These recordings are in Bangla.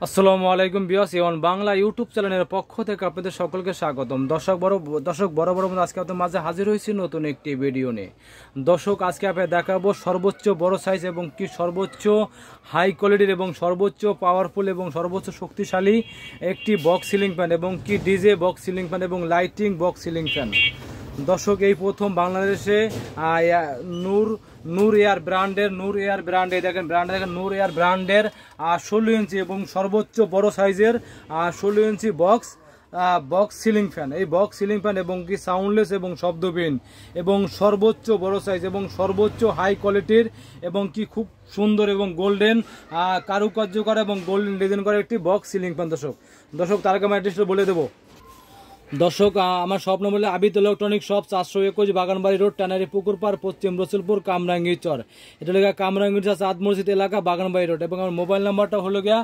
আসসালামু আলাইকুম বিয়াস এওয়ান বাংলা ইউটিউব চ্যানেলের পক্ষ থেকে আপনাদের সকলকে স্বাগতম। দর্শক বড় আজকে আপনাদের মাঝে হাজির হয়েছি নতুন একটি ভিডিও নিয়ে। দর্শক আজকে আপনাদের দেখাবো সর্বোচ্চ বড় সাইজ এবং কি সর্বোচ্চ হাই কোয়ালিটির এবং সর্বোচ্চ পাওয়ারফুল এবং সর্বোচ্চ শক্তিশালী একটি বক্স সিলিং ফ্যান এবং কি ডিজে বক্স সিলিং ফ্যান এবং লাইটিং বক্স সিলিং ফ্যান। দর্শক এই প্রথম বাংলাদেশে নূর এয়ার ব্র্যান্ডের দেখেন নূর এয়ার ব্র্যান্ডের 16 ইঞ্চি এবং সর্বোচ্চ বড় সাইজের 16 ইঞ্চি বক্স সিলিং ফ্যান। এই বক্স সিলিং ফ্যান এবং কি সাউন্ডলেস এবং শব্দবিহীন এবং সর্বোচ্চ বড় সাইজ এবং সর্বোচ্চ হাই কোয়ালিটির এবং কি খুব সুন্দর এবং গোল্ডেন কারুকার্য করা এবং গোল্ডেন ডিজাইন করা একটি বক্স সিলিং ফ্যান। দর্শক তার আগে আমার অ্যাড্রেসটা বলে দেবো। দর্শক আমার শপ নম্বর হলো Abid electronic shop 421 বাগানবাড়ি road, tannery পুকুর পাড়, পশ্চিম রসুলপুর, কামরাঙ্গি চর। এটা লেখা কামরাঙ্গি চর চাঁদ মসজিদ এলাকা, বাগানবাড়ি রোড। এবং আমার মোবাইল নাম্বারটা হলো গিয়া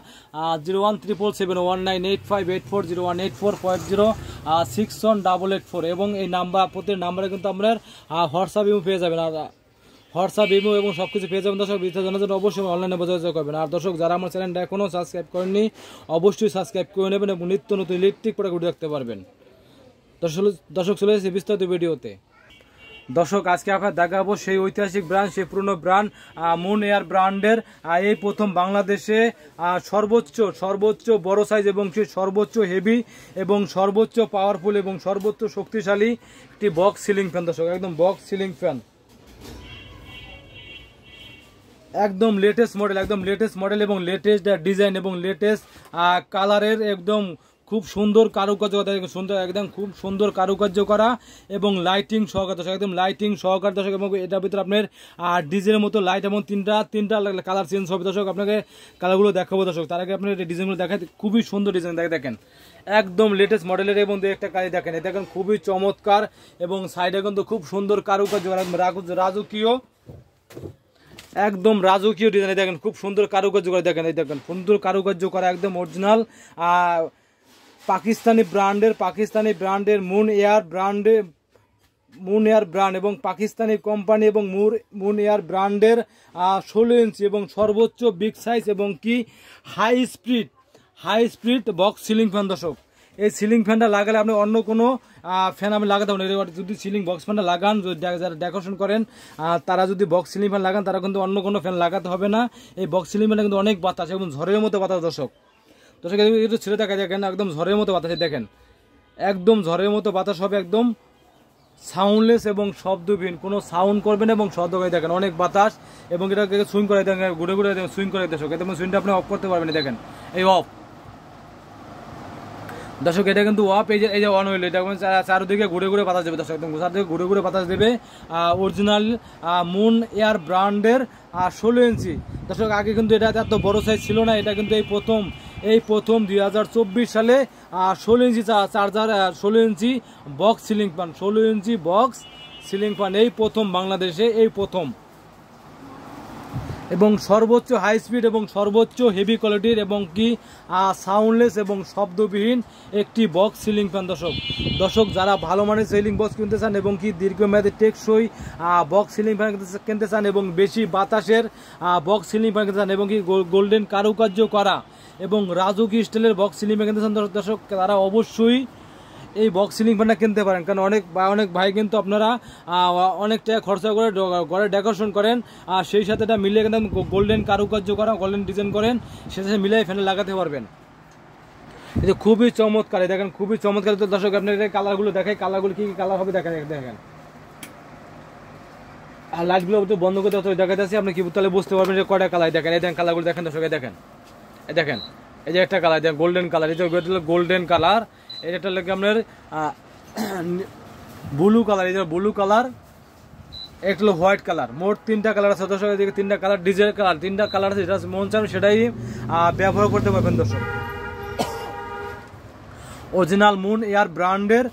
01777198584 01845061884 এবং এই নাম্বার প্রত্যেক নাম্বারে কিন্তু আপনার হোয়াটসঅ্যাপ ইমো পেয়ে যাবেন। আর হোয়াটসঅ্যাপ ইমো এবং সব কিছু পেয়ে যাবেন। দর্শক বিস্তারিত জানার জন্য অবশ্যই অনলাইনে যোগাযোগ করবেন। আর দর্শক যারা আমার চ্যানেলটা এখনও সাবস্ক্রাইব করেননি অবশ্যই সাবস্ক্রাইব করে নেবেন এবং নিত্য নতুন ইলেকট্রিক প্রোডাক্ট ঘুরে রাখতে পারবেন। দর্শক চলে এসেছে বিস্তারিত ভিডিওতে। দর্শক আজকে আপনার দেখাবো সেই ঐতিহাসিক ব্র্যান্ড, সেই পুরনো ব্র্যান্ড মুন এয়ার ব্র্যান্ডের এই প্রথম বাংলাদেশে সর্বোচ্চ বড় সাইজ এবং সর্বোচ্চ হেভি এবং সর্বোচ্চ পাওয়ারফুল এবং সর্বোচ্চ শক্তিশালী একটি বক্স সিলিং ফ্যান। দর্শক একদম বক্স সিলিং ফ্যান, একদম লেটেস্ট মডেল এবং লেটেস্ট ডিজাইন এবং লেটেস্ট কালারের একদম খুব সুন্দর কারুকার্য খুব সুন্দর কারুকার্য করা এবং লাইটিং সহকার। দর্শক একদম লাইটিং সহকার দর্শক এবং এটার ভিতরে আপনার ডিজাইনের মতো লাইট এবং তিনটা কালার চেঞ্জ হবে। দর্শক আপনাকে কালারগুলো দেখাবো। দর্শক তার আগে আপনার ডিজাইনগুলো দেখাতে খুবই সুন্দর ডিজাইন দেখেন একদম লেটেস্ট মডেলের এবং একটা কালি দেখেন এটা দেখেন খুবই চমৎকার এবং সাইডে কিন্তু খুব সুন্দর কারুকার্য রাজকীয় একদম রাজকীয় ডিজাইন দেখেন খুব সুন্দর কারুকার্য করে দেখেন এই দেখেন সুন্দর কারুকার্য করা একদম অরিজিনাল পাকিস্তানি ব্র্যান্ডের মুন এয়ার ব্র্যান্ড এবং পাকিস্তানি কোম্পানি এবং মুন এয়ার ব্র্যান্ডের 16 ইঞ্চি এবং সর্বোচ্চ বিগ সাইজ এবং কি high speed box ceiling fan. দর্শক এই সিলিং ফ্যানটা লাগালে আপনি অন্য কোনো ফ্যান আপনি লাগাতে পারেন। যদি সিলিং বক্স ফ্যানটা লাগান, যারা ডেকোরেশন করেন তারা যদি বক্স সিলিং ফ্যান লাগান তারা কিন্তু অন্য কোনো ফ্যান লাগাতে হবে না। এই বক্স সিলিং ফ্যানটা কিন্তু অনেক বাতাস এবং ঝড়ের মতো বাতাস। দর্শক একটু ছেড়ে দেখা দেখেন একদম ঝড়ের মতো বাতাস দেখেন একদম ঝড়ের মতো বাতাস হবে একদম সাউন্ডলেস এবং শব্দবিহীন, কোনো সাউন্ড করবে না এবং শব্দ করে দেখেন অনেক বাতাস এবং এটাকে সুইং করে দেখেন ঘুরে সুইং করে দর্শক এবং সুইংটা আপনি অফ করতে পারবেন দেখেন এই অফ। দর্শক এটা কিন্তু অফ এই যে অন হইল এটা চারদিকে ঘুরে বাতাস দেবে। দর্শক একদম চারদিকে ঘুরে বাতাস দেবে অরিজিনাল মুন এয়ার ব্র্যান্ডের 16 ইঞ্চি। দর্শক আগে কিন্তু এটা এত বড় সাইজ ছিল না, এটা কিন্তু এই প্রথম 2024 সালে 16 ইঞ্চি চার্জার 16 ইঞ্চি বক্স সিলিং ফ্যান এই প্রথম বাংলাদেশে এই প্রথম এবং সর্বোচ্চ হাই স্পিড এবং সর্বোচ্চ হেভি কোয়ালিটির এবং কি সাউন্ডলেস এবং শব্দবিহীন একটি বক্স সিলিং ফ্যান। দর্শক যারা ভালো মানের সিলিং বক্স কিনতে চান এবং কি দীর্ঘমেয়াদী টেকসই বক্স সিলিং ফ্যান কিনতে চান এবং বেশি বাতাসের বক্স সিলিং ফ্যান কিনতে চান এবং কি গোল্ডেন কারুকার্য করা এবং রাজকীয় স্টাইলের বক্স সিলিং ফ্যান কিনতে চান দর্শক তারা অবশ্যই এই বক্স সিলিং ফ্যানটা কিনতে পারেন। কারণ অনেক ভাই কিন্তু আপনারা অনেক টাকা খরচা করে ঘরে ডেকোরেশন করেন আর সেই সাথে এটা মিলিয়ে কিন্তু গোল্ডেন কারুকার্য করা গোল্ডেন ডিজাইন করেন সেটা সাথে মিলিয়ে ফ্যানে লাগাতে পারবেন। এটা খুবই চমৎকার দেখেন খুবই চমৎকার। তো দর্শক আপনার কালারগুলো দেখাই কালারগুলো কি কালার হবে দেখেন আর লাইটগুলো বন্ধ করতে দেখাতেছি আপনি কি তাহলে বুঝতে পারবেন যে কয়টা কালার দেখেন এই দেখেন কালারগুলো দেখেন দর্শক দেখেন এই যে একটা কালার দেখেন গোল্ডেন কালার, এই যে গোল্ডেন কালার, এটা লাগে আপনার ব্লু কালার, এই যে ব্লু কালার, একটা হলো হোয়াইট কালার, মোট 3টা কালার আছে দর্শক। এদিকে 3টা কালার ডিজাইন কালার 3টা কালার আছে, যেটা মন চান সেটাই ব্যবহার করতে পারবেন। দর্শক অরিজিনাল মুন এয়ার ব্র্যান্ডের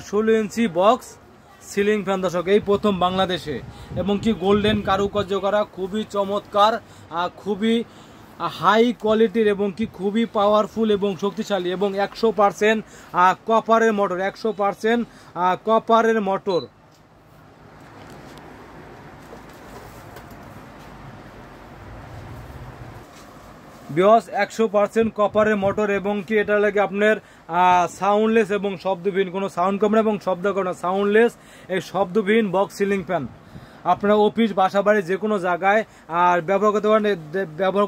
16 ইঞ্চি বক্স সিলিং ফ্যান দর্শক এই প্রথম বাংলাদেশে এবং কি গোল্ডেন কারুকার্য করা খুবই চমৎকার খুবই হাই কোয়ালিটির এবং কি খুবই পাওয়ারফুল এবং শক্তিশালী এবং 100% কপারের মোটর বিয়স 100% কপারের মোটর এবং কি এটা লাগে আপনার সাউন্ডলেস এবং শব্দবিহীন, কোনো সাউন্ড কম না এবং শব্দ কম না, সাউন্ডলেস এই শব্দবিহীন বক্স সিলিং ফ্যান আপনারা অফিস বাসা বাড়ি যে কোনো জায়গায় আর ব্যবহার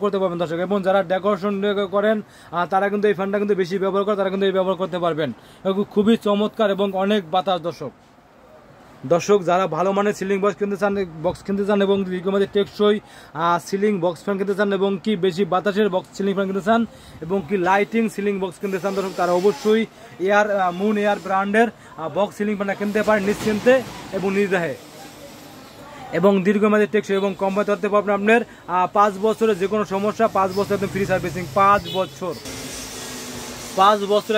করতে পারবেন দর্শক। এবং যারা ডেকোরেশন করেন তারা কিন্তু এই ফ্যানটা কিন্তু বেশি ব্যবহার করে, তারা কিন্তু এই ব্যবহার করতে পারবেন। খুবই চমৎকার এবং অনেক বাতাস দর্শক যারা ভালো মানের সিলিং বক্স কিনতে চান এবং দীর্ঘমেয়াদী টেকসই সিলিং বক্স ফ্যান কিনতে চান এবং কি বেশি বাতাসের বক্স সিলিং ফ্যান কিনতে চান এবং কি লাইটিং সিলিং বক্স কিনতে চান দর্শক, তারা অবশ্যই মুন এয়ার ব্র্যান্ডের বক্স সিলিং ফ্যানটা কিনতে পারেন নিশ্চিন্তে এবং নির্দ্বিধায় এবং দীর্ঘমেয়াদী টেকসই এবং কম ব্যয় করতে পারবেন। আপনার 5 বছরের যে কোনো সমস্যা 5 বছর একদম ফ্রি সার্ভিসিং, 5 বছর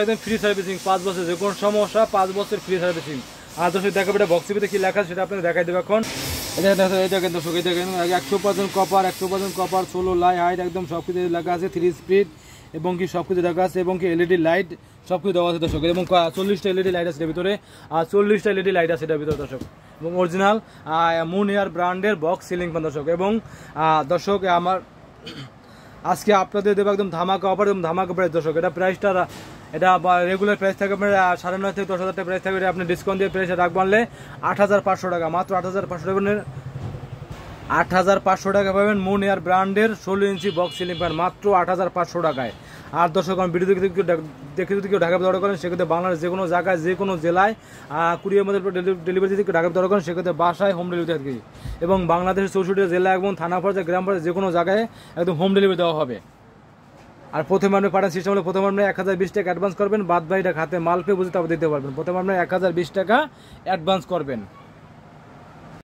একদম ফ্রি সার্ভিসিং, 5 বছর যে কোনো সমস্যা 5 বছর ফ্রি সার্ভিসিং। আর দর্শক দেখাবে এটা বক্সের ভিতরে কি লেখা সেটা আপনাকে দেখাই দেবে এখন। এটা দেখেন দর্শক, এই দেখেন 100% কপার, 100% কপার, 16 লাই হাইট একদম সব কিছু লেখা আছে, 3 স্পিড এবং কি সব কিছু দেখা আছে এবং কি এলইডি লাইট সব কিছু দেওয়া আছে দর্শক। এবং 40টা এলইডি লাইট আছে এর ভিতরে, আর 40টা এলইডি লাইট আছে এটার ভিতরে দর্শক। এবং অরিজিনাল মুন এয়ার ব্র্যান্ডের বক্স সিলিং ফ্যান দর্শক। এবং দর্শক আমার আজকে আপনাদের দেবো একদম ধামাকা অফার, একদম ধামাকা প্রাইস দর্শক। এটা প্রাইসটা এটা রেগুলার প্রাইস থাকে আপনার 9.5 থেকে 10,000 টাকা প্রাইস থাকবে, এটা আপনি ডিসকাউন্ট দিয়ে প্রাইসে রাখবো আনলে 8,500 টাকা, মাত্র 8,500 টাকা, 8,500 টাকা পাবেন মুন এয়ার ব্র্যান্ডের 16 ইঞ্চি বক্স সিলিং ফ্যান মাত্র 8,500 টাকায়। আর দর্শক আমার ভিডিও দেখে যদি কেউ ঢাকা অর্ডার করেন সেক্ষেত্রে বাংলাদেশ যে কোনো জায়গায় যে কোনো জেলায় কুরিয়ার মধ্যে ডেলিভারি যদি কেউ ঢাকা অর্ডার করেন সেক্ষেত্রে বাসায় হোম ডেলিভারি থাকে এবং বাংলাদেশের 64 জেলা এবং থানা পর্যায়ে গ্রাম পর্যায়ে যে কোনো জায়গায় একদম হোম ডেলিভারি দেওয়া হবে। আর প্রথমে আপনি পাঠান সিস্টেম হলে প্রথমে আপনি 1020 টাকা অ্যাডভান্স করবেন, বাদ বাকিটা খাতে মাল পেয়ে বুঝে তারপর দিতে পারবেন। প্রথমে আপনি 1020 টাকা অ্যাডভান্স করবেন।